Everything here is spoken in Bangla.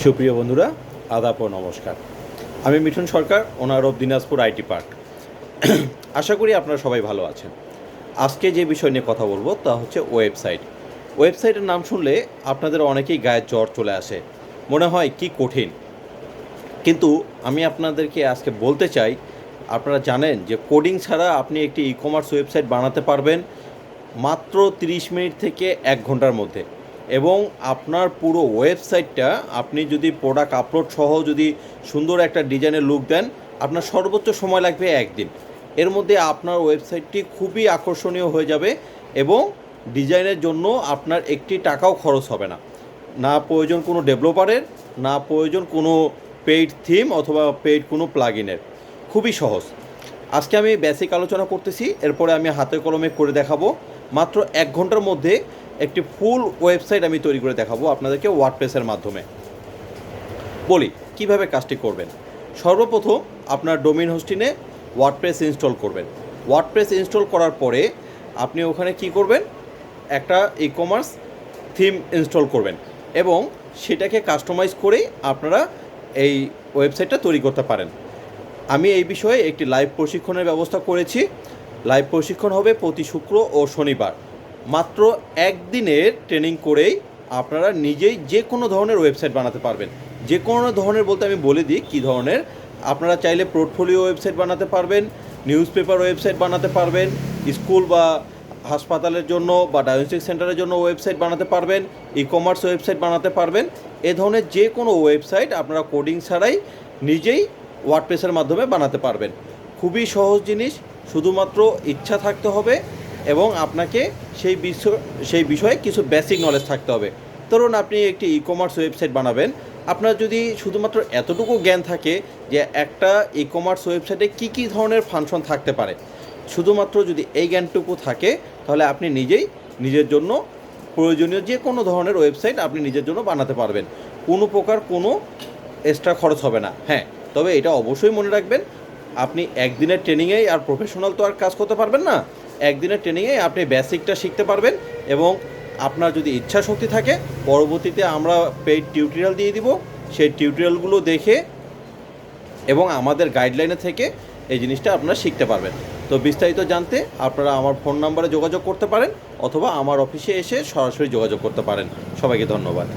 সুপ্রিয় বন্ধুরা, আদাব ও নমস্কার। আমি Mithun Sarkar, owner of Dinajpur IT park. আশা করি আপনারা সবাই ভালো আছেন। আজকে যে বিষয় নিয়ে কথা বলবো তা হচ্ছে ওয়েবসাইটের নাম শুনলে আপনাদের অনেকেই গায়ে জ্বর চলে আসে, মনে হয় কি কঠিন। কিন্তু আমি আপনাদেরকে আজকে বলতে চাই, আপনারা জানেন যে কোডিং ছাড়া আপনি একটি ই কমার্স ওয়েবসাইট বানাতে পারবেন মাত্র 30 মিনিট থেকে 1 ঘন্টার মধ্যে। এবং আপনার পুরো ওয়েবসাইটটা আপনি যদি প্রোডাক্ট আপলোড সহ যদি সুন্দর একটা ডিজাইনের লুক দেন, আপনার সর্বোচ্চ সময় লাগবে 1 দিন। এর মধ্যে আপনার ওয়েবসাইটটি খুবই আকর্ষণীয় হয়ে যাবে এবং ডিজাইনের জন্য আপনার একটি টাকাও খরচ হবে না। না প্রয়োজন কোনো ডেভেলপারের, না প্রয়োজন কোনো পেইড থিম অথবা পেইড কোনো প্লাগইনের। খুবই সহজ। আজকে আমি বেসিক আলোচনা করতেছি, এরপরে আমি হাতে কলমে করে দেখাবো। মাত্র 1 ঘন্টার মধ্যে একটি ফুল ওয়েবসাইট আমি তৈরি করে দেখাবো আপনাদেরকে ওয়ার্ডপ্রেসের মাধ্যমে। বলি কিভাবে কাজটি করবেন। সর্বপ্রথম আপনার ডোমেইন হোস্টিংয়ে ওয়ার্ডপ্রেস ইনস্টল করবেন। ওয়ার্ডপ্রেস ইনস্টল করার পরে আপনি ওখানে কি করবেন, একটা ই কমার্স থিম ইনস্টল করবেন এবং সেটাকে কাস্টমাইজ করেই আপনারা এই ওয়েবসাইটটা তৈরি করতে পারেন। আমি এই বিষয়ে একটি লাইভ প্রশিক্ষণের ব্যবস্থা করেছি। লাইভ প্রশিক্ষণ হবে প্রতি শুক্র ও শনিবার। মাত্র 1 দিনের ট্রেনিং করেই আপনারা নিজেই যে কোনো ধরনের ওয়েবসাইট বানাতে পারবেন। যে কোনো ধরনের বলতে আমি বলে দিই কী ধরনের। আপনারা চাইলে পোর্টফোলিও ওয়েবসাইট বানাতে পারবেন, নিউজ পেপার ওয়েবসাইট বানাতে পারবেন, স্কুল বা হাসপাতালের জন্য বা ডায়াগনস্টিক সেন্টারের জন্য ওয়েবসাইট বানাতে পারবেন, ই কমার্স ওয়েবসাইট বানাতে পারবেন। এ ধরনের যে কোনো ওয়েবসাইট আপনারা কোডিং ছাড়াই নিজেই ওয়ার্ডপ্রেসের মাধ্যমে বানাতে পারবেন। খুবই সহজ জিনিস, শুধুমাত্র ইচ্ছা থাকতে হবে এবং আপনাকে সেই বিষয়ে কিছু বেসিক নলেজ থাকতে হবে। ধরুন আপনি একটি ই কমার্স ওয়েবসাইট বানাবেন, আপনার যদি শুধুমাত্র এতটুকু জ্ঞান থাকে যে একটা ই কমার্স ওয়েবসাইটে কী কী ধরনের ফাংশন থাকতে পারে, শুধুমাত্র যদি এই জ্ঞানটুকু থাকে, তাহলে আপনি নিজেই নিজের জন্য প্রয়োজনীয় যে কোনো ধরনের ওয়েবসাইট আপনি নিজের জন্য বানাতে পারবেন। কোনো প্রকার কোনো এক্সট্রা খরচ হবে না। হ্যাঁ, তবে এটা অবশ্যই মনে রাখবেন, আপনি একদিনের ট্রেনিংয়েই আর প্রফেশনাল তো আর কাজ করতে পারবেন না। একদিনের ট্রেনিংয়ে আপনি বেসিকটা শিখতে পারবেন এবং আপনার যদি ইচ্ছা শক্তি থাকে, পরবর্তীতে আমরা পেইড টিউটোরিয়াল দিয়ে দিব। সেই টিউটোরিয়ালগুলো দেখে এবং আমাদের গাইডলাইনে থেকে এই জিনিসটা আপনারা শিখতে পারবেন। তো বিস্তারিত জানতে আপনারা আমার ফোন নাম্বারে যোগাযোগ করতে পারেন অথবা আমার অফিসে এসে সরাসরি যোগাযোগ করতে পারেন। সবাইকে ধন্যবাদ।